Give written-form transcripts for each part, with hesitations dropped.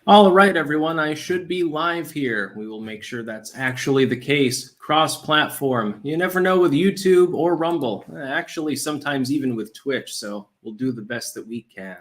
All right, everyone, I should be live here. We will make sure that's actually the case. Cross-platform. You never know with YouTube or Rumble. Actually, sometimes even with Twitch, so we'll do the best that we can.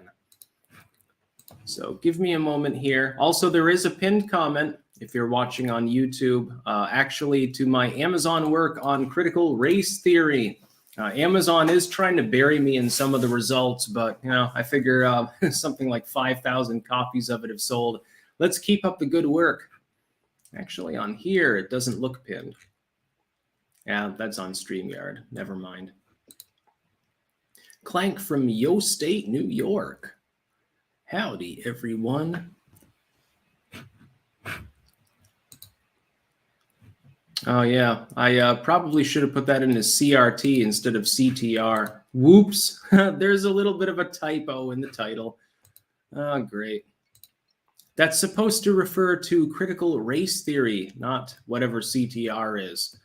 So give me a moment here. Also, there is a pinned comment if you're watching on YouTube, actually to my Amazon work on critical race theory. Amazon is trying to bury me in some of the results, but I figure something like 5,000 copies of it have sold. Let's keep up the good work. Actually, on here, it doesn't look pinned. Yeah, that's on StreamYard. Never mind. Clank from Yo State, New York. Howdy, everyone. Oh, yeah. I probably should have put that in as CRT instead of CTR. Whoops. There's a little bit of a typo in the title. Oh, great. That's supposed to refer to critical race theory, not whatever CTR is.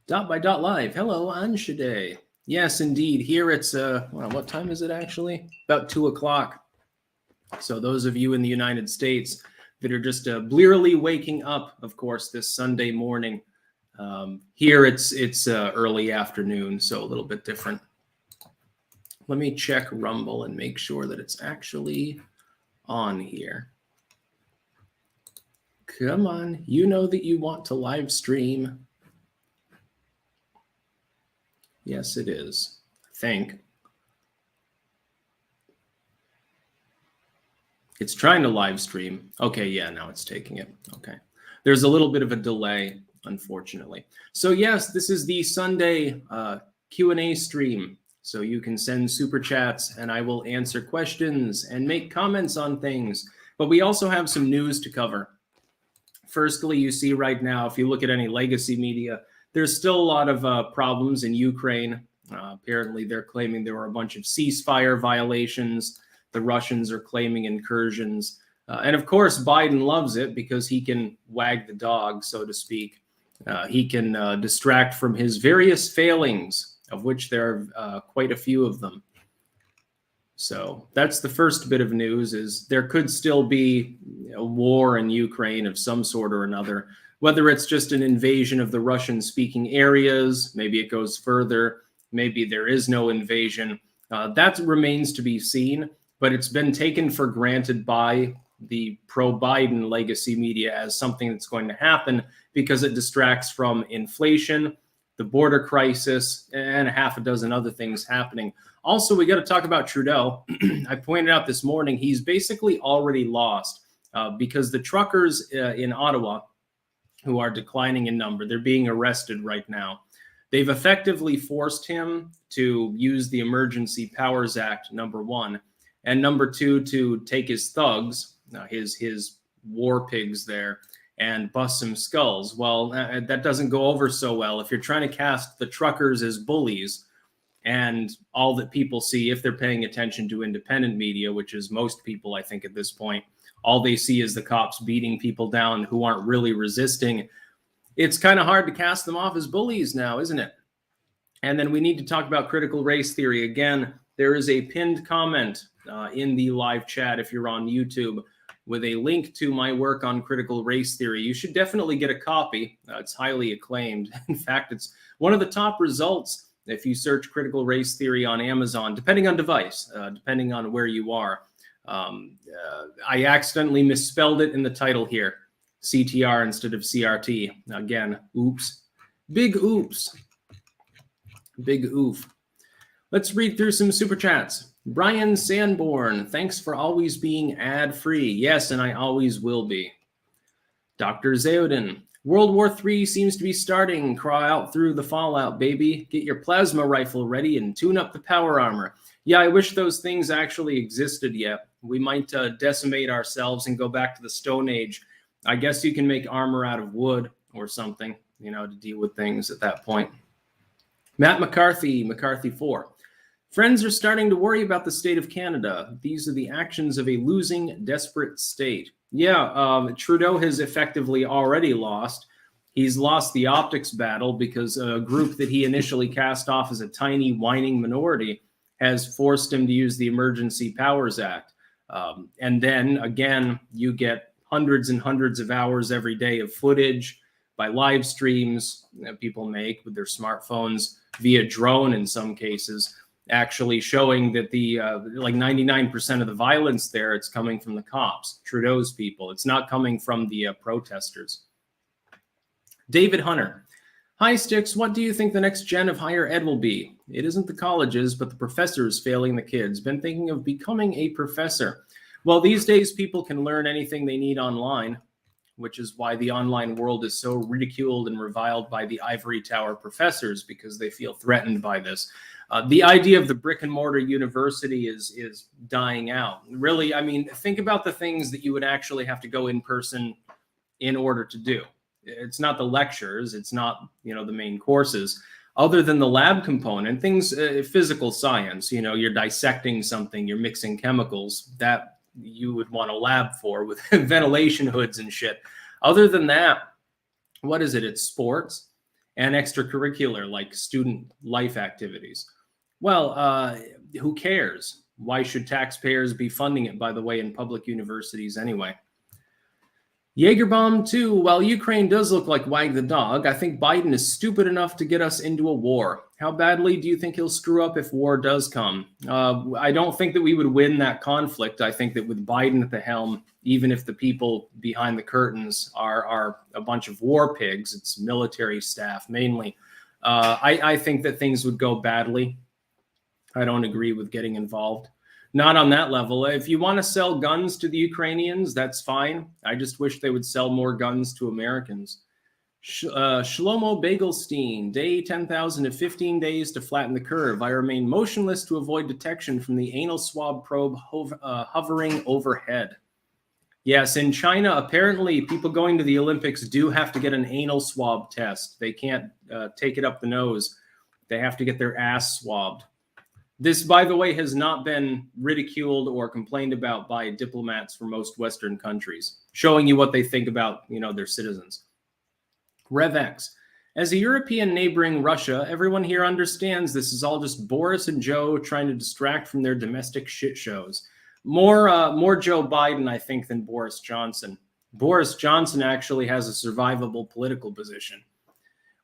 Dot by dot live. Hello, Anshade. Yes, indeed. Here it's, what time is it actually? About 2 o'clock. So those of you in the United States that are just blearily waking up, of course, this Sunday morning. Here it's early afternoon, so a little bit different. Let me check Rumble and make sure that it's actually on here. Come on, you know that you want to live stream. Yes, it is, I think. It's trying to live stream. Okay, yeah, now it's taking it. Okay. There's a little bit of a delay, unfortunately. So yes, this is the Sunday Q&A stream. So you can send super chats and I will answer questions and make comments on things. But we also have some news to cover. Firstly, you see right now, if you look at any legacy media, there's still a lot of problems in Ukraine. Apparently, they're claiming there were a bunch of ceasefire violations. The Russians are claiming incursions. And of course, Biden loves it because he can wag the dog, so to speak. He can distract from his various failings, of which there are quite a few of them. So that's the first bit of news, is there could still be a war in Ukraine of some sort or another, whether it's just an invasion of the Russian-speaking areas, maybe it goes further, maybe there is no invasion. That remains to be seen. But it's been taken for granted by the pro-Biden legacy media as something that's going to happen because it distracts from inflation, the border crisis, and a half a dozen other things happening. Also, we got to talk about Trudeau. I pointed out this morning, he's basically already lost because the truckers in Ottawa, who are declining in number, they're being arrested right now. They've effectively forced him to use the Emergency Powers Act, number one, and number two, to take his thugs, his war pigs there, and bust some skulls. Well, that doesn't go over so well. If you're trying to cast the truckers as bullies, and all that people see, if they're paying attention to independent media, which is most people, I think, at this point, all they see is the cops beating people down who aren't really resisting. It's kind of hard to cast them off as bullies now, isn't it? And then we need to talk about critical race theory. Again, there is a pinned comment in the live chat if you're on YouTube with a link to my work on critical race theory. You should definitely get a copy. It's highly acclaimed. In fact, it's one of the top results if you search critical race theory on Amazon, depending on device, depending on where you are. I accidentally misspelled it in the title here. CTR instead of CRT. Again, oops. Big oops. Big oof. Let's read through some super chats. Brian Sanborn, thanks for always being ad-free. Yes, and I always will be. Dr. Zeodin, World War III seems to be starting. Crawl out through the fallout, baby. Get your plasma rifle ready and tune up the power armor. Yeah, I wish those things actually existed yet. We might decimate ourselves and go back to the Stone Age. I guess you can make armor out of wood or something, to deal with things at that point. Matt McCarthy, McCarthy 4. Friends are starting to worry about the state of Canada. These are the actions of a losing, desperate state. Yeah, Trudeau has effectively already lost. He's lost the optics battle because a group that he initially cast off as a tiny, whining minority has forced him to use the Emergency Powers Act. And then again, you get hundreds and hundreds of hours every day of footage by live streams that people make with their smartphones via drone in some cases, actually showing that the like 99% of the violence there, it's coming from the cops, Trudeau's people. It's not coming from the protesters. David Hunter. Hi, Styx. What do you think the next gen of higher ed will be? It isn't the colleges, but the professors failing the kids. Been thinking of becoming a professor. Well, these days people can learn anything they need online, which is why the online world is so ridiculed and reviled by the ivory tower professors, because they feel threatened by this. The idea of the brick and mortar university is dying out. Really, I mean, think about the things that you would actually have to go in person in order to do. It's not the lectures, it's not, you know, the main courses. Other than the lab component, things, physical science, you know, you're dissecting something, you're mixing chemicals, that you would want a lab for with ventilation hoods and shit. Other than that, what is it? It's sports and extracurricular, like student life activities. Well, who cares? Why should taxpayers be funding it, by the way, in public universities anyway? Jaegerbomb 2, while Ukraine does look like Wag the Dog, I think Biden is stupid enough to get us into a war. How badly do you think he'll screw up if war does come? I don't think that we would win that conflict. I think that with Biden at the helm, even if the people behind the curtains are a bunch of war pigs, it's military staff mainly, I think that things would go badly. I don't agree with getting involved. Not on that level. If you want to sell guns to the Ukrainians, that's fine. I just wish they would sell more guns to Americans. Shlomo Bagelstein, day 10,000 to 15 days to flatten the curve. I remain motionless to avoid detection from the anal swab probe hovering overhead. Yes, in China, apparently people going to the Olympics do have to get an anal swab test. They can't take it up the nose. They have to get their ass swabbed. This, by the way, has not been ridiculed or complained about by diplomats from most Western countries, showing you what they think about, you know, their citizens. RevX. As a European neighboring Russia, everyone here understands this is all just Boris and Joe trying to distract from their domestic shit shows. More Joe Biden, I think, than Boris Johnson. Boris Johnson actually has a survivable political position.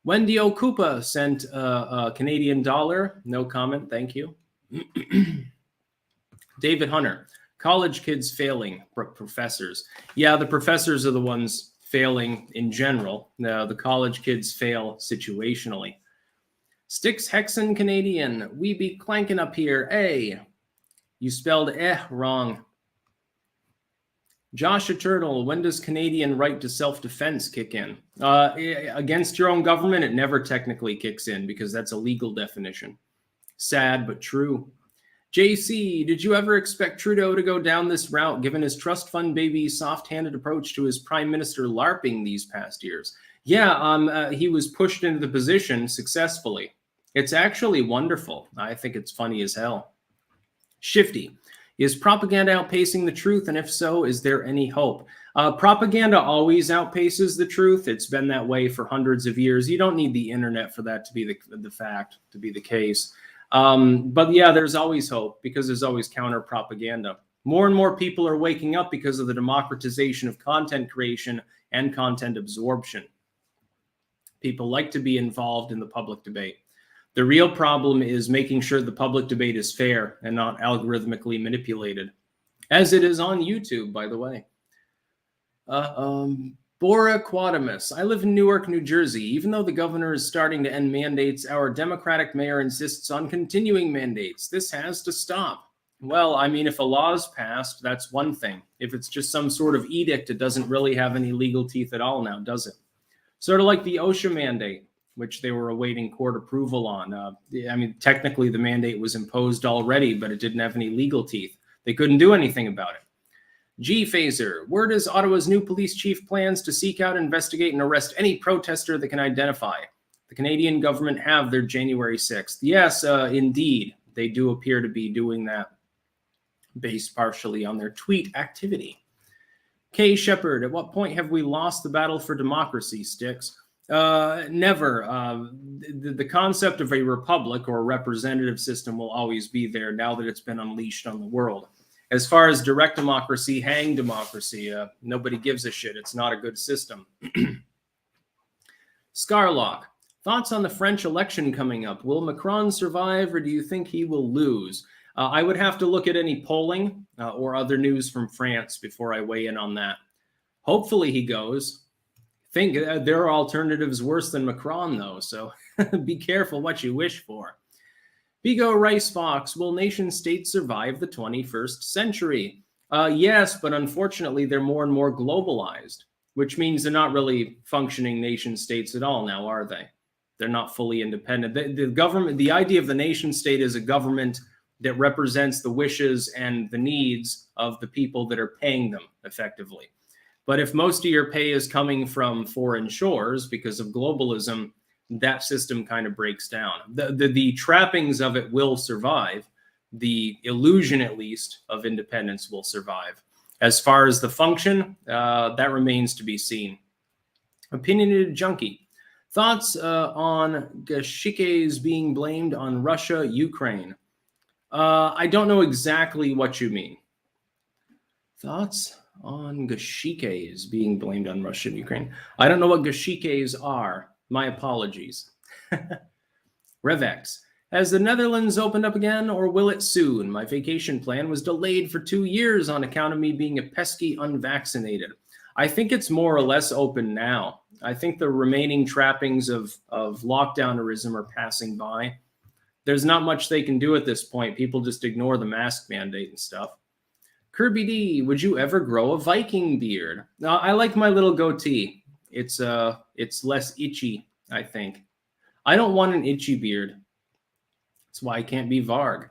Wendy Okupa sent a Canadian dollar. No comment, thank you. David Hunter, college kids failing professors. Yeah, the professors are the ones failing in general. The college kids fail situationally. Styxhexen Canadian, we be clanking up here. A. You spelled wrong. Josh Eternal, when does Canadian right to self-defense kick in? Against your own government, it never technically kicks in because that's a legal definition. Sad, but true. JC, did you ever expect Trudeau to go down this route given his trust fund baby soft-handed approach to his prime minister LARPing these past years? Yeah, he was pushed into the position successfully. It's actually wonderful. I think it's funny as hell. Shifty. Is propaganda outpacing the truth? And if so, is there any hope? Propaganda always outpaces the truth. It's been that way for hundreds of years. You don't need the internet for that to be the fact, to be the case. But yeah, there's always hope because there's always counter propaganda. More and more people are waking up because of the democratization of content creation and content absorption. People like to be involved in the public debate. The real problem is making sure the public debate is fair and not algorithmically manipulated, as it is on YouTube, by the way. Bora Quadamus. I live in Newark, New Jersey. Even though the governor is starting to end mandates, our Democratic mayor insists on continuing mandates. This has to stop. Well, I mean, if a law is passed, that's one thing. If it's just some sort of edict, it doesn't really have any legal teeth at all now, does it? Sort of like the OSHA mandate, which they were awaiting court approval on. I mean, technically the mandate was imposed already, but it didn't have any legal teeth. They couldn't do anything about it. G-Phaser, word is Ottawa's new police chief plans to seek out, investigate, and arrest any protester that can identify. The Canadian government have their January 6th. Yes, indeed, they do appear to be doing that based partially on their tweet activity. Kay Shepard, at what point have we lost the battle for democracy, Styx? Never. The concept of a republic or a representative system will always be there now that it's been unleashed on the world. As far as direct democracy, hang democracy, nobody gives a shit. It's not a good system. Scarlock, thoughts on the French election coming up? Will Macron survive, or do you think he will lose? I would have to look at any polling or other news from France before I weigh in on that. Hopefully he goes. Think there are alternatives worse than Macron, though, so be careful what you wish for. Bigo Rice Fox, will nation states survive the 21st century? Yes, but unfortunately they're more and more globalized, which means they're not really functioning nation states at all now, are they? They're not fully independent. The government, the idea of the nation state is a government that represents the wishes and the needs of the people that are paying them effectively. But if most of your pay is coming from foreign shores because of globalism, that system kind of breaks down. The trappings of it will survive. The illusion, at least, of independence will survive. As far as the function, that remains to be seen. Opinionated Junkie. Thoughts on Gashikes being blamed on Russia, Ukraine? I don't know exactly what you mean. Thoughts on Gashikes being blamed on Russia and Ukraine? I don't know what Gashikes are. My apologies. Revex. Has the Netherlands opened up again, or will it soon? My vacation plan was delayed for 2 years on account of me being a pesky unvaccinated. I think it's more or less open now. I think the remaining trappings of lockdownerism are passing by. There's not much they can do at this point. People just ignore the mask mandate and stuff. Kirby D, would you ever grow a Viking beard? I like my little goatee. It's less itchy, I think. I don't want an itchy beard. That's why I can't be Varg.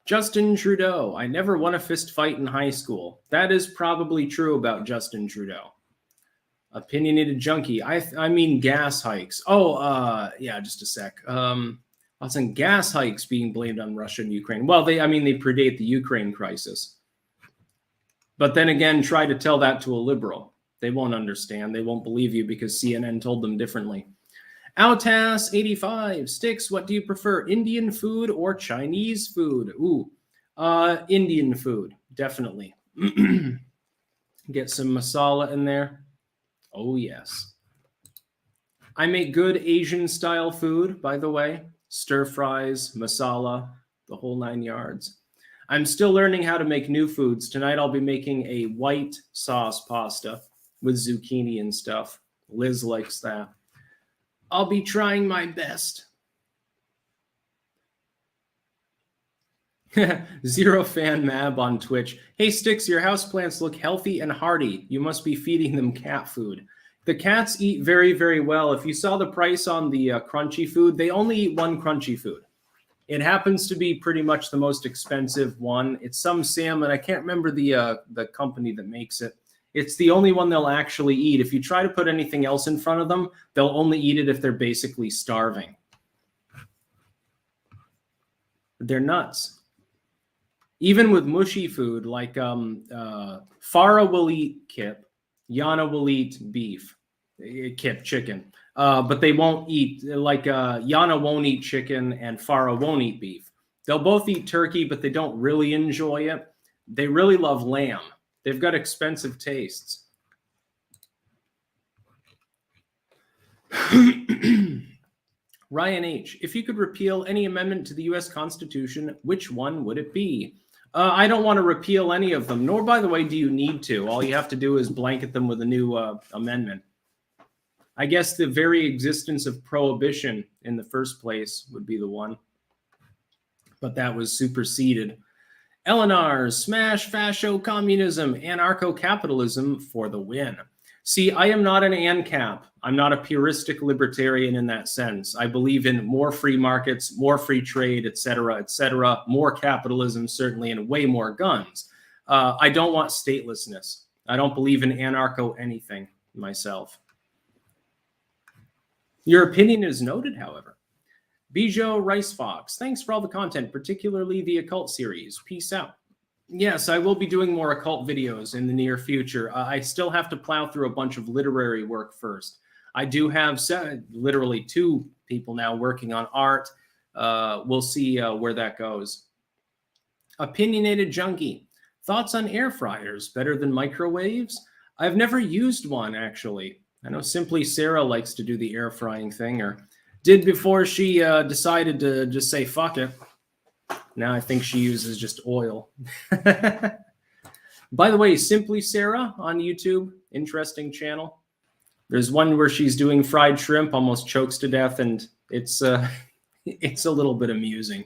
Justin Trudeau, I never won a fist fight in high school. That is probably true about Justin Trudeau. Opinionated Junkie, I mean gas hikes. Oh, yeah, just a sec. Lots of gas hikes being blamed on Russia and Ukraine. Well, they predate the Ukraine crisis. But then again, try to tell that to a liberal. They won't understand. They won't believe you because CNN told them differently. Altas85, Styx, what do you prefer, Indian food or Chinese food? Ooh, Indian food, definitely. Get some masala in there. Oh, yes. I make good Asian-style food, by the way. Stir fries, masala, the whole 9 yards. I'm still learning how to make new foods. Tonight I'll be making a white sauce pasta with zucchini and stuff. Liz likes that. I'll be trying my best. Zero Fan Mab on Twitch. Hey, Styx, your houseplants look healthy and hearty. You must be feeding them cat food. The cats eat very, very well. If you saw the price on the crunchy food, they only eat one crunchy food. It happens to be pretty much the most expensive one. It's some salmon. I can't remember the company that makes it. It's the only one they'll actually eat. If you try to put anything else in front of them, they'll only eat it if they're basically starving. They're nuts. Even with mushy food, like Farah will eat kip, Yana will eat beef, kip, chicken. But they won't eat, like Yana won't eat chicken and Farah won't eat beef. They'll both eat turkey, but they don't really enjoy it. They really love lamb. They've got expensive tastes. Ryan H., if you could repeal any amendment to the U.S. Constitution, which one would it be? I don't want to repeal any of them, nor, by the way, do you need to. All you have to do is blanket them with a new amendment. I guess the very existence of prohibition in the first place would be the one. But that was superseded. Eleanor, smash fascio communism, anarcho-capitalism for the win. See, I am not an ANCAP. I'm not a puristic libertarian in that sense. I believe in more free markets, more free trade, et cetera, more capitalism, certainly, and way more guns. I don't want statelessness. I don't believe in anarcho anything myself. Your opinion is noted, however. Bijo Rice Fox, thanks for all the content, particularly the occult series. Peace out. Yes, I will be doing more occult videos in the near future. I still have to plow through a bunch of literary work first. I do have literally 2 people now working on art. We'll see where that goes. Opinionated Junkie, Thoughts on air fryers, better than microwaves? I've never used one, actually. I know Simply Sarah likes to do the air frying thing, or did before she decided to just say, fuck it. Now I think she uses just oil. By the way, Simply Sarah on YouTube, interesting channel. There's one where she's doing fried shrimp, almost chokes to death, and it's it's a little bit amusing.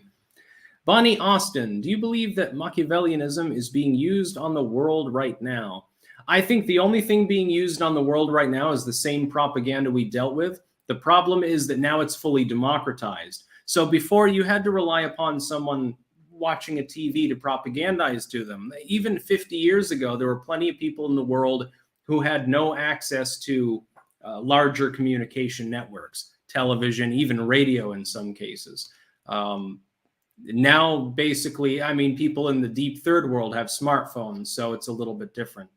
Bonnie Austin, do you believe that Machiavellianism is being used on the world right now? I think the only thing being used on the world right now is the same propaganda we dealt with. The problem is that now it's fully democratized. So before, you had to rely upon someone watching a TV to propagandize to them. Even 50 years ago, there were plenty of people in the world who had no access to larger communication networks, television, even radio in some cases. Now, basically, I mean, people in the deep third world have smartphones, so it's a little bit different.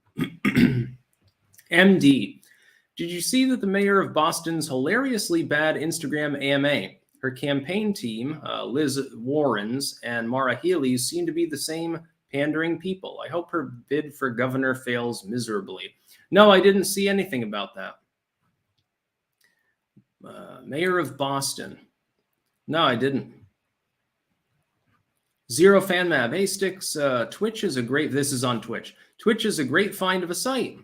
MD, did you see that the mayor of Boston's hilariously bad Instagram AMA? Her campaign team, Liz Warren's and Maura Healey's, seem to be the same pandering people. I hope her bid for governor fails miserably. No, I didn't see anything about that. Mayor of Boston. No, I didn't. Zero Fan Mab. Hey, Styx, Twitch is a great, this is on Twitch. Twitch is a great find of a site.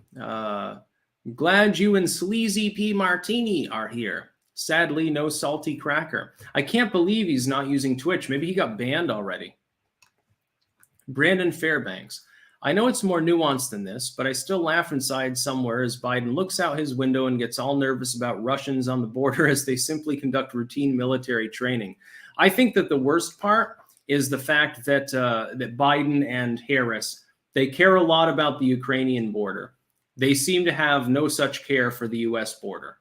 Glad you and Sleazy P. Martini are here. Sadly, no Salty Cracker. I can't believe he's not using Twitch. Maybe he got banned already. Brandon Fairbanks. I know it's more nuanced than this, but I still laugh inside somewhere as Biden looks out his window and gets all nervous about Russians on the border as they simply conduct routine military training. I think that the worst part is the fact that that Biden and Harris, they care a lot about the Ukrainian border. They seem to have no such care for the U.S. border.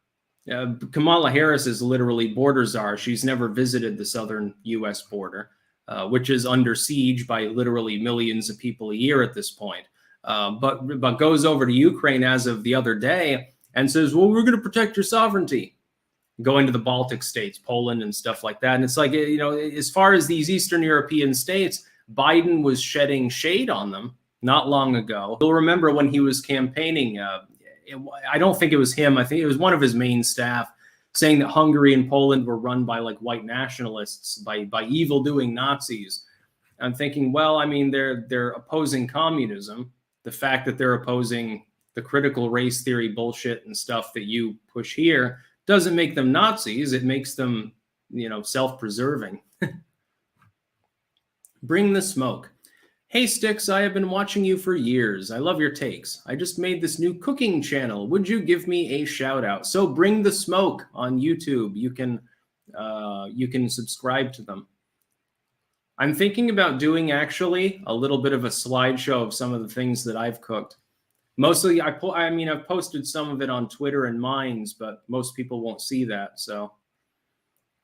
Kamala Harris is literally border czar. She's never visited the southern U.S. border, which is under siege by literally millions of people a year at this point. But goes over to Ukraine as of the other day and says, well, we're going to protect your sovereignty. Going to the Baltic states, Poland and stuff like that. And it's like, you know, as far as these Eastern European states, Biden was shedding shade on them not long ago. You'll remember when he was campaigning, I don't think it was him. I think it was one of his main staff saying that Hungary and Poland were run by like white nationalists, by evil-doing Nazis. I'm thinking, well, I mean, they're opposing communism. The fact that they're opposing the critical race theory bullshit and stuff that you push here doesn't make them Nazis. It makes them, you know, self-preserving. Bring the smoke. Hey, Styx, I have been watching you for years. I love your takes. I just made this new cooking channel. Would you give me a shout out? So Bring the Smoke on YouTube. You can subscribe to them. I'm thinking about doing actually a little bit of a slideshow of some of the things that I've cooked. Mostly, I've posted some of it on Twitter and Minds, but most people won't see that. So,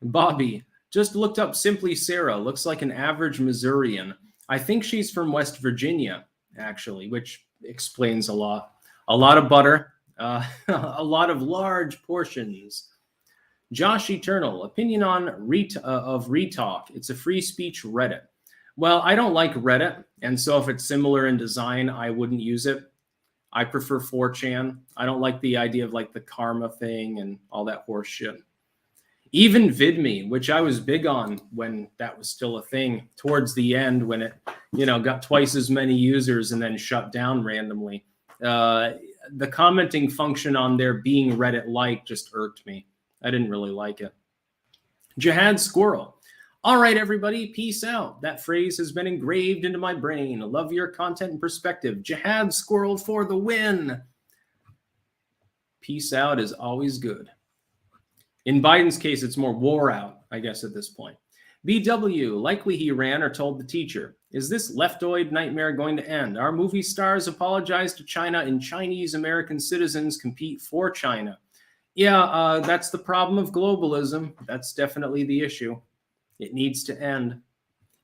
Bobby, just looked up Simply Sarah. Looks like an average Missourian. I think she's from West Virginia, actually, which explains a lot. A lot of butter, a lot of large portions. Josh Eternal, opinion on Retalk. It's a free speech Reddit. Well, I don't like Reddit, and so if it's similar in design, I wouldn't use it. I prefer 4chan. I don't like the idea of like the karma thing and all that horse shit. Even VidMe, which I was big on when that was still a thing, towards the end when it, you know, got twice as many users and then shut down randomly. The commenting function on there being Reddit-like just irked me. I didn't really like it. Jihad Squirrel. All right, everybody, peace out. That phrase has been engraved into my brain. Love your content and perspective. Jihad Squirrel for the win. Peace out is always good. In Biden's case, it's more war out, I guess, at this point. BW, likely he ran or told the teacher. Is this leftoid nightmare going to end? Our movie stars apologize to China and Chinese American citizens compete for China. Yeah, that's the problem of globalism. That's definitely the issue. It needs to end.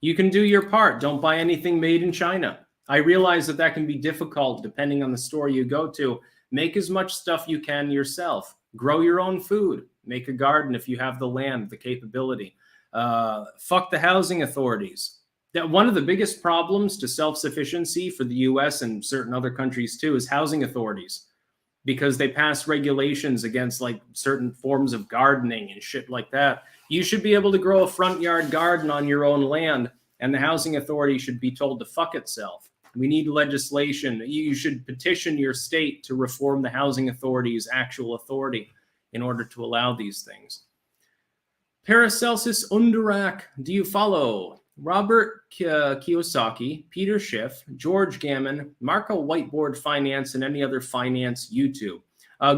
You can do your part. Don't buy anything made in China. I realize that that can be difficult depending on the store you go to. Make as much stuff you can yourself. Grow your own food. Make a garden if you have the land, the capability. Fuck the housing authorities. That one of the biggest problems to self-sufficiency for the US and certain other countries too is housing authorities, because they pass regulations against like certain forms of gardening and shit like that. You should be able to grow a front yard garden on your own land, and the housing authority should be told to fuck itself. We need legislation. You should petition your state to reform the housing authority's actual authority in order to allow these things. Paracelsus Underak, do you follow? Robert Kiyosaki, Peter Schiff, George Gammon, Marco Whiteboard Finance, and any other finance YouTube.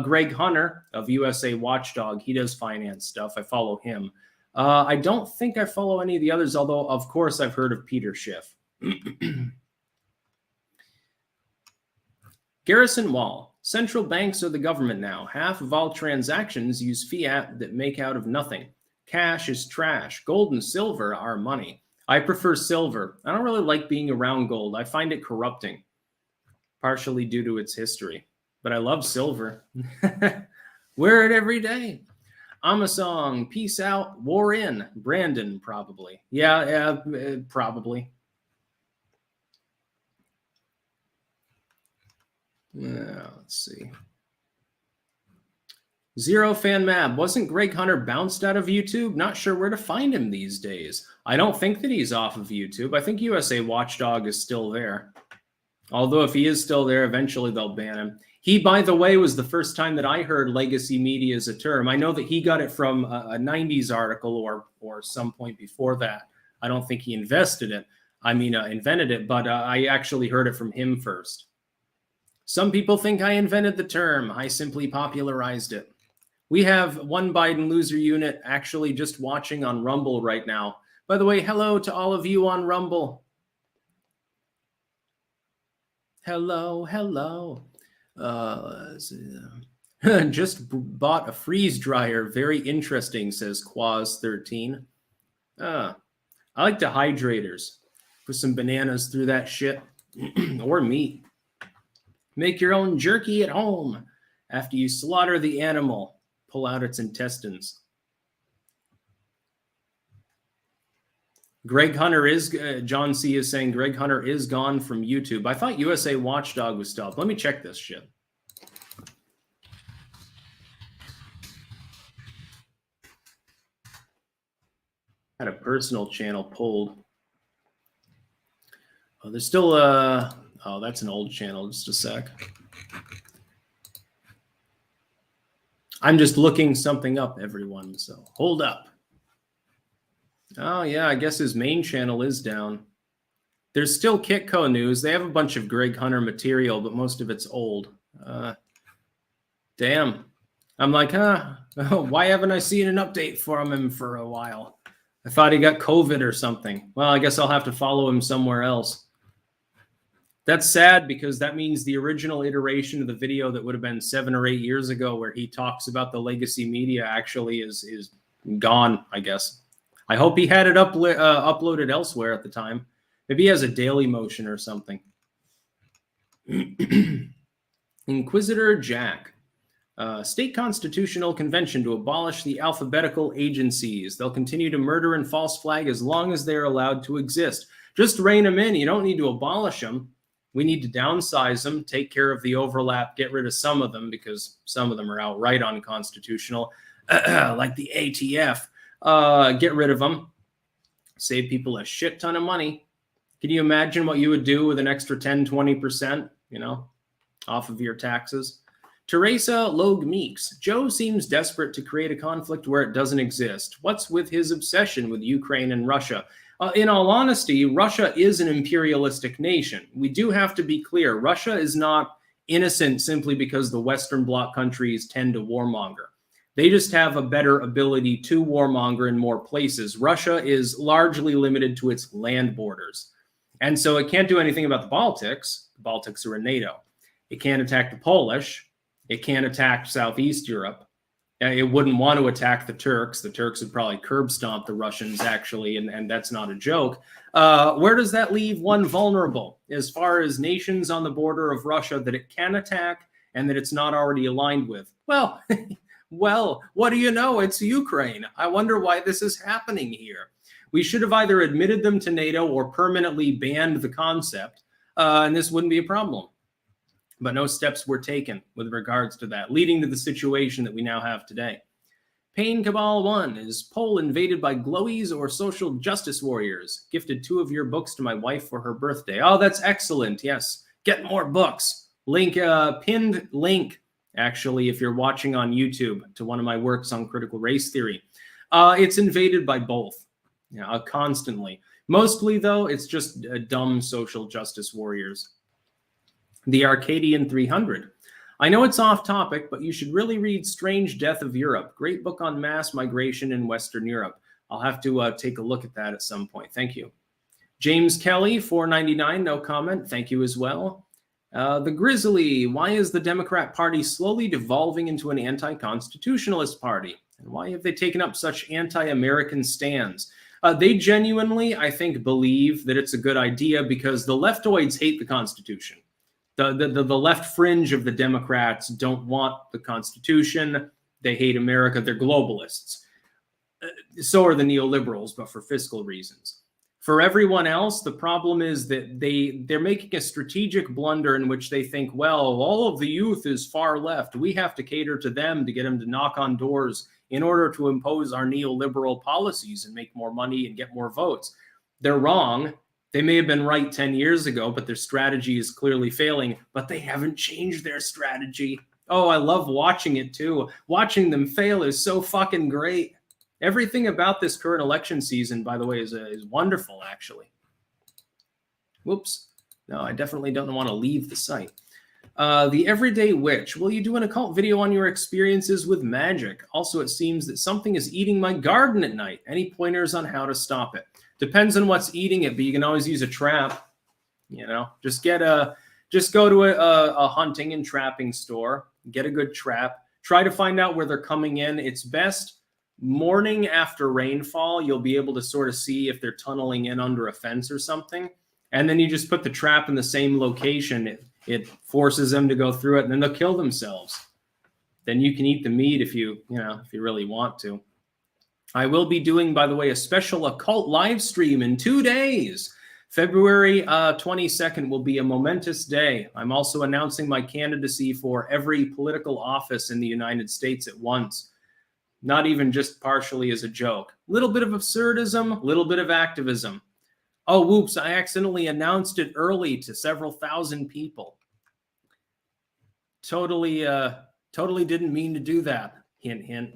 Greg Hunter of USA Watchdog, he does finance stuff. I follow him. I don't think I follow any of the others, although, of course, I've heard of Peter Schiff. Garrison Wall. Central banks are the government now. Half of all transactions use fiat that make out of nothing. Cash is trash. Gold and silver are money. I prefer silver. I don't really like being around gold. I find it corrupting, partially due to its history. But I love silver. Wear it every day. Amasong, peace out, war in. Brandon, probably. Yeah, probably. Let's see. Zero Fan Mab. Wasn't Greg Hunter bounced out of YouTube? Not sure where to find him these days. I don't think that he's off of YouTube. I think USA Watchdog is still there. Although if he is still there, eventually they'll ban him. He, by the way, was the first time that I heard legacy media as a term. I know that he got it from a 90s article or some point before that. I don't think he invented it, but I actually heard it from him first. Some people think I invented the term. I simply popularized it. We have one Biden loser unit actually just watching on Rumble right now. By the way, hello to all of you on Rumble. Hello, hello. Just bought a freeze dryer. Very interesting, says Quaz13. I like the hydrators. Put some bananas through that shit. Or meat. Make your own jerky at home. After you slaughter the animal, pull out its intestines. Greg Hunter is, John C. is saying Greg Hunter is gone from YouTube. I thought USA Watchdog was stopped. Let me check this shit. Had a personal channel pulled. Oh, there's still oh, that's an old channel. Just a sec. I'm just looking something up, everyone, so hold up. Oh, yeah, I guess his main channel is down. There's still Kitco News. They have a bunch of Greg Hunter material, but most of it's old. Damn. I'm like, why haven't I seen an update from him for a while? I thought he got COVID or something. Well, I guess I'll have to follow him somewhere else. That's sad because that means the original iteration of the video that would have been 7 or 8 years ago where he talks about the legacy media actually is gone, I guess. I hope he had it uploaded elsewhere at the time. Maybe he has a Daily Motion or something. Inquisitor Jack. State Constitutional Convention to abolish the alphabetical agencies. They'll continue to murder and false flag as long as they're allowed to exist. Just rein them in. You don't need to abolish them. We need to downsize them, take care of the overlap, get rid of some of them because some of them are outright unconstitutional, like the ATF. Get rid of them, save people a shit ton of money. Can you imagine what you would do with an extra 10, 20%, off of your taxes? Teresa Logue Meeks. Joe seems desperate to create a conflict where it doesn't exist. What's with his obsession with Ukraine and Russia? In all honesty, Russia is an imperialistic nation. We do have to be clear. Russia is not innocent simply because the Western Bloc countries tend to warmonger. They just have a better ability to warmonger in more places. Russia is largely limited to its land borders. And so it can't do anything about the Baltics. The Baltics are in NATO. It can't attack the Polish. It can't attack Southeast Europe. It wouldn't want to attack the Turks. The Turks would probably curb stomp the Russians, actually, and that's not a joke. Where does that leave one vulnerable as far as nations on the border of Russia that it can attack and that it's not already aligned with? Well, well, what do you know? It's Ukraine. I wonder why this is happening here. We should have either admitted them to NATO or permanently banned the concept, and this wouldn't be a problem. But no steps were taken with regards to that, leading to the situation that we now have today. Pain Cabal 1, is Poland invaded by glowies or social justice warriors? Gifted 2 of your books to my wife for her birthday. Oh, that's excellent. Yes. Get more books. Link, pinned link, actually, if you're watching on YouTube, to one of my works on critical race theory. It's invaded by both, constantly. Mostly, though, it's just dumb social justice warriors. The Arcadian 300. I know it's off topic, but you should really read Strange Death of Europe. Great book on mass migration in Western Europe. I'll have to take a look at that at some point. Thank you. James Kelly, $4.99, no comment. Thank you as well. The Grizzly, why is the Democrat Party slowly devolving into an anti-constitutionalist party? And why have they taken up such anti-American stands? They genuinely, I think, believe that it's a good idea because the leftoids hate the Constitution. The left fringe of the Democrats don't want the Constitution. They hate America. They're globalists. So are the neoliberals, but for fiscal reasons. For everyone else, the problem is that they're making a strategic blunder in which they think, well, all of the youth is far left. We have to cater to them to get them to knock on doors in order to impose our neoliberal policies and make more money and get more votes. They're wrong. They may have been right 10 years ago, but their strategy is clearly failing, but they haven't changed their strategy. Oh, I love watching it too. Watching them fail is so fucking great. Everything about this current election season, by the way, is wonderful, actually. Whoops. No, I definitely don't want to leave the site. The Everyday Witch. Will you do an occult video on your experiences with magic? Also, it seems that something is eating my garden at night. Any pointers on how to stop it? Depends on what's eating it, but you can always use a trap. Just go to a hunting and trapping store, get a good trap, try to find out where they're coming in. It's best morning after rainfall. You'll be able to sort of see if they're tunneling in under a fence or something. And then you just put the trap in the same location. It forces them to go through it, and then they'll kill themselves. Then you can eat the meat if you really want to. I will be doing, by the way, a special occult live stream in 2 days. February 22nd will be a momentous day. I'm also announcing my candidacy for every political office in the United States at once. Not even just partially as a joke. Little bit of absurdism, little bit of activism. Oh, whoops, I accidentally announced it early to several thousand people. Totally didn't mean to do that. Hint, hint.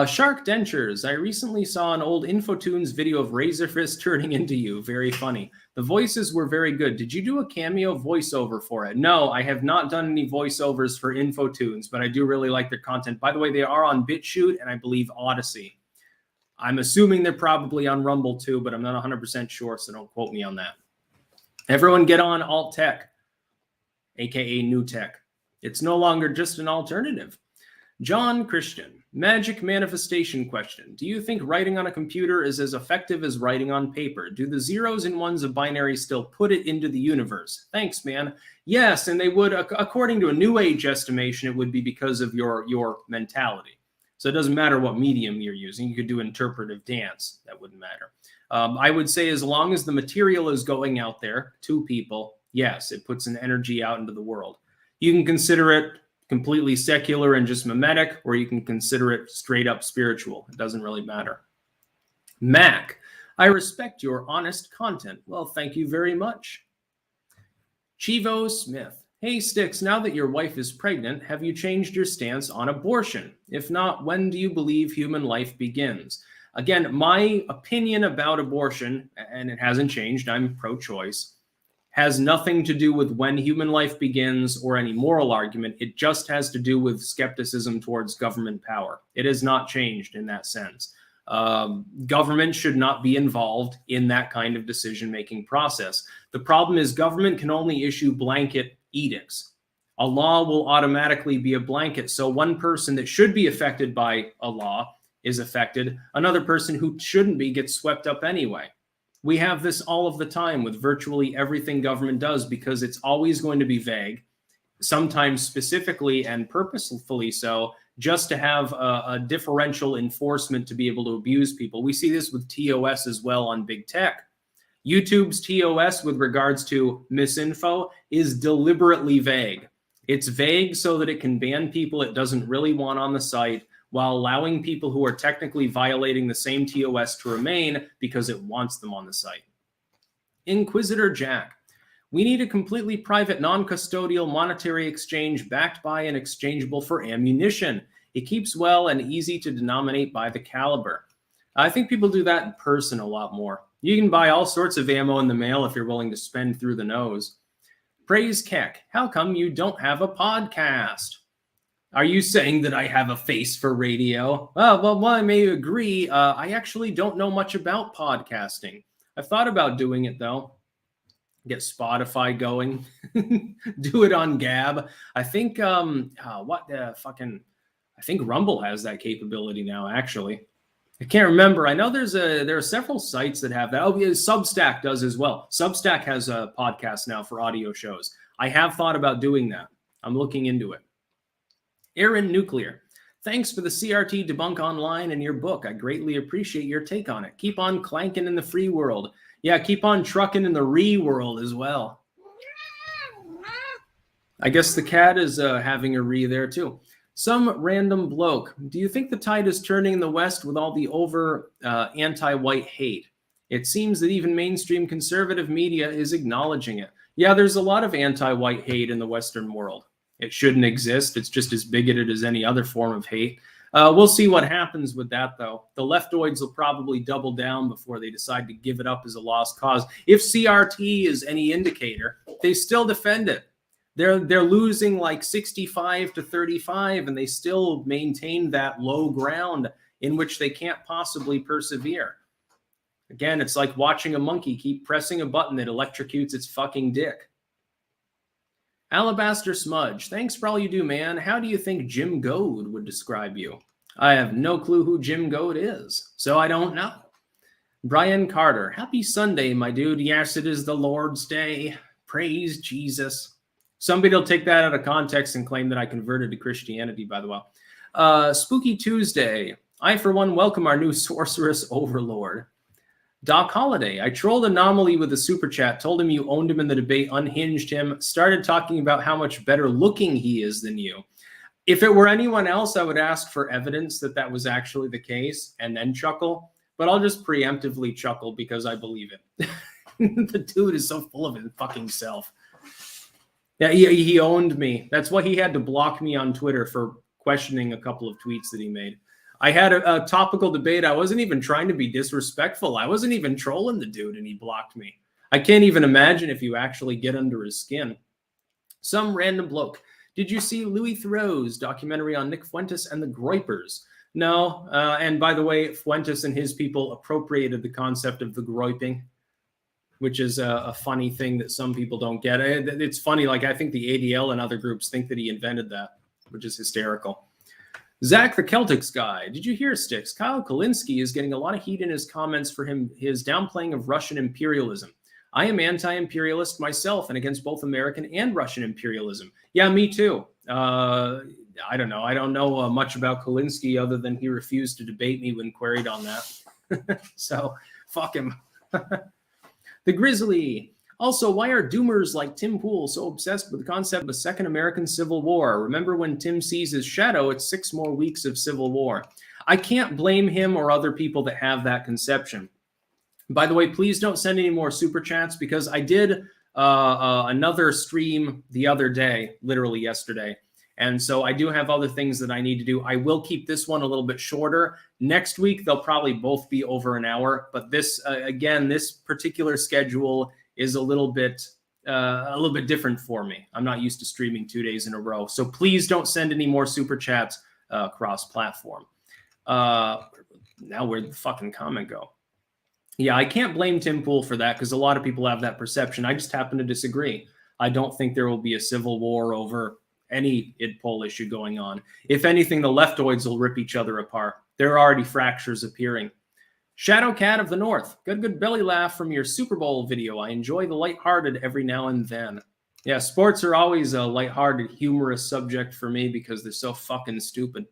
Shark Dentures. I recently saw an old Infotunes video of Razorfist turning into you. Very funny. The voices were very good. Did you do a cameo voiceover for it? No, I have not done any voiceovers for Infotunes, but I do really like their content. By the way, they are on BitChute and I believe Odyssey. I'm assuming they're probably on Rumble too, but I'm not 100% sure, so don't quote me on that. Everyone get on alt tech, aka new tech. It's no longer just an alternative. John Christian, magic manifestation question. Do you think writing on a computer is as effective as writing on paper? Do the zeros and ones of binary still put it into the universe? Thanks, man. Yes, and they would, according to a New Age estimation, it would be because of your mentality. So it doesn't matter what medium you're using. You could do interpretive dance. That wouldn't matter. I would say as long as the material is going out there to people, yes, it puts an energy out into the world. You can consider it completely secular and just mimetic, or you can consider it straight up spiritual. It doesn't really matter. Mac, I respect your honest content. Well, thank you very much. Chivo Smith. Hey, Styx, now that your wife is pregnant, have you changed your stance on abortion? If not, when do you believe human life begins? Again, my opinion about abortion, and it hasn't changed, I'm pro-choice, has nothing to do with when human life begins or any moral argument. It just has to do with skepticism towards government power. It has not changed in that sense. Government should not be involved in that kind of decision-making process. The problem is government can only issue blanket edicts. A law will automatically be a blanket. So one person that should be affected by a law is affected. Another person who shouldn't be gets swept up anyway. We have this all of the time with virtually everything government does because it's always going to be vague, sometimes specifically and purposefully so, just to have a differential enforcement to be able to abuse people. We see this with TOS as well on big tech. YouTube's TOS with regards to misinfo is deliberately vague. It's vague so that it can ban people it doesn't really want on the site, while allowing people who are technically violating the same TOS to remain because it wants them on the site. Inquisitor Jack. We need a completely private, non-custodial monetary exchange backed by and exchangeable for ammunition. It keeps well and easy to denominate by the caliber. I think people do that in person a lot more. You can buy all sorts of ammo in the mail if you're willing to spend through the nose. Praise Keck. How come you don't have a podcast? Are you saying that I have a face for radio? Well, I may agree. I actually don't know much about podcasting. I've thought about doing it, though. Get Spotify going. Do it on Gab. I think, I think Rumble has that capability now, actually. I can't remember. I know there are several sites that have that. Oh, yeah, Substack does as well. Substack has a podcast now for audio shows. I have thought about doing that. I'm looking into it. Aaron Nuclear. Thanks for the CRT debunk online and your book. I greatly appreciate your take on it. Keep on clanking in the free world. Yeah, keep on trucking in the world as well. I guess the cat is having a there too. Some random bloke. Do you think the tide is turning in the West with all the over anti-white hate? It seems that even mainstream conservative media is acknowledging it. Yeah, there's a lot of anti-white hate in the Western world. It shouldn't exist. It's just as bigoted as any other form of hate. We'll see what happens with that, though. The leftoids will probably double down before they decide to give it up as a lost cause. If CRT is any indicator, they still defend it. They're losing like 65 to 35, and they still maintain that low ground in which they can't possibly persevere. Again, it's like watching a monkey keep pressing a button that electrocutes its fucking dick. Alabaster Smudge, thanks for all you do, man. How do you think Jim Goad would describe you? I have no clue who Jim Goad is, so I don't know. Brian Carter, happy Sunday, my dude. Yes, it is the Lord's Day. Praise Jesus. Somebody will take that out of context and claim that I converted to Christianity, by the way. Spooky Tuesday. I, for one, welcome our new sorceress overlord. Doc Holliday, I trolled Anomaly with a super chat, told him you owned him in the debate, unhinged him, started talking about how much better looking he is than you. If it were anyone else, I would ask for evidence that that was actually the case and then chuckle, but I'll just preemptively chuckle because I believe it. The dude is so full of his fucking self. Yeah, he owned me. That's why he had to block me on Twitter for questioning a couple of tweets that he made. I had a topical debate. I wasn't even trying to be disrespectful. I wasn't even trolling the dude, and he blocked me. I can't even imagine if you actually get under his skin. Some random bloke. Did you see Louis Theroux's documentary on Nick Fuentes and the Groypers? No. And by the way, Fuentes and his people appropriated the concept of the groyping, which is a funny thing that some people don't get. It's funny. Like, I think the ADL and other groups think that he invented that, which is hysterical. Zach the Celtics guy, did you hear, Styx? Kyle Kalinske is getting a lot of heat in his comments for his downplaying of Russian imperialism. I am anti-imperialist myself and against both American and Russian imperialism. Yeah, me too. I don't know. I don't know much about Kalinske other than he refused to debate me when queried on that. So, fuck him. The Grizzly. Also, why are doomers like Tim Pool so obsessed with the concept of a second American Civil War? Remember when Tim sees his shadow, it's 6 more weeks of Civil War. I can't blame him or other people that have that conception. By the way, please don't send any more super chats because I did another stream the other day, literally yesterday. And so I do have other things that I need to do. I will keep this one a little bit shorter. Next week, they'll probably both be over an hour. But this, again, this particular schedule is a little bit different for me. I'm not used to streaming 2 days in a row. So please don't send any more super chats cross-platform. Now where'd the fucking comment go? Yeah, I can't blame Tim Pool for that because a lot of people have that perception. I just happen to disagree. I don't think there will be a civil war over any id poll issue going on. If anything, the leftoids will rip each other apart. There are already fractures appearing. Shadow Cat of the North. Good belly laugh from your Super Bowl video. I enjoy the lighthearted every now and then. Yeah, sports are always a lighthearted, humorous subject for me because they're so fucking stupid.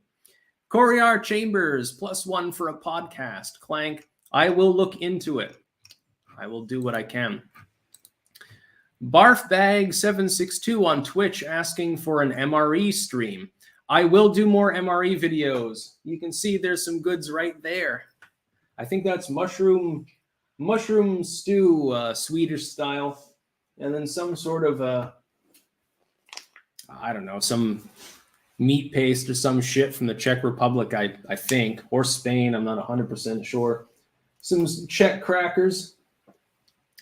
Coriar Chambers, +1 for a podcast. Clank. I will look into it. I will do what I can. Barfbag762 on Twitch asking for an MRE stream. I will do more MRE videos. You can see there's some goods right there. I think that's mushroom stew, Swedish style. And then some sort of, I don't know, some meat paste or some shit from the Czech Republic, I think, or Spain. I'm not 100% sure. Some Czech crackers.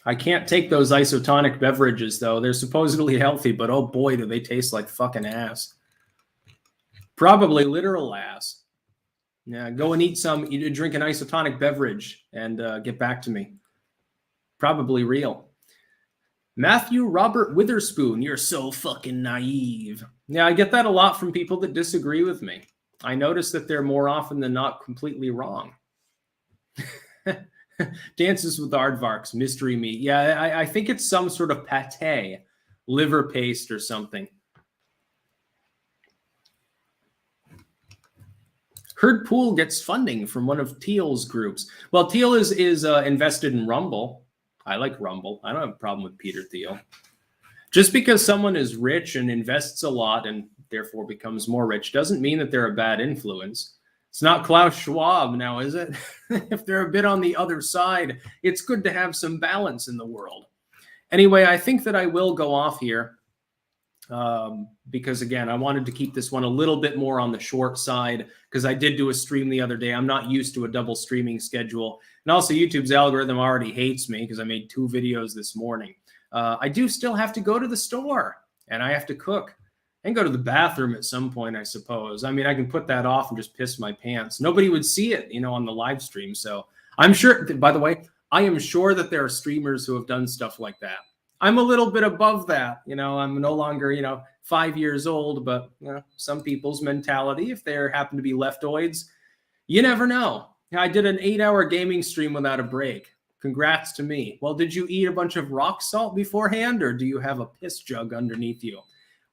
I can't take those isotonic beverages, though. They're supposedly healthy, but oh boy, do they taste like fucking ass. Probably literal ass. Yeah, go and drink an isotonic beverage and get back to me. Probably real. Matthew Robert Witherspoon, you're so fucking naive. Yeah, I get that a lot from people that disagree with me. I notice that they're more often than not completely wrong. Dances with Aardvarks, mystery meat. Yeah, I think it's some sort of pate, liver paste or something. Herd Pool gets funding from one of Teal's groups. Well, Teal is invested in Rumble. I like Rumble. I don't have a problem with Peter Thiel. Just because someone is rich and invests a lot and therefore becomes more rich doesn't mean that they're a bad influence. It's not Klaus Schwab now, is it? If they're a bit on the other side, it's good to have some balance in the world. Anyway, I think that I will go off here because, again, I wanted to keep this one a little bit more on the short side because I did do a stream the other day. I'm not used to a double streaming schedule. And also, YouTube's algorithm already hates me because I made 2 videos this morning. I do still have to go to the store, and I have to cook and go to the bathroom at some point, I suppose. I mean, I can put that off and just piss my pants. Nobody would see it, on the live stream. So I'm sure, by the way, I am sure that there are streamers who have done stuff like that. I'm a little bit above that. I'm no longer, 5 years old, but some people's mentality, if they happen to be leftoids, you never know. I did an 8-hour gaming stream without a break. Congrats to me. Well, did you eat a bunch of rock salt beforehand, or do you have a piss jug underneath you?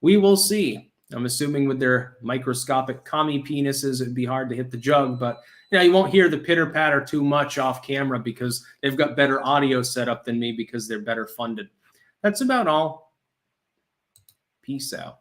We will see. I'm assuming with their microscopic commie penises, it'd be hard to hit the jug, but you won't hear the pitter patter too much off camera because they've got better audio set up than me because they're better funded. That's about all. Peace out.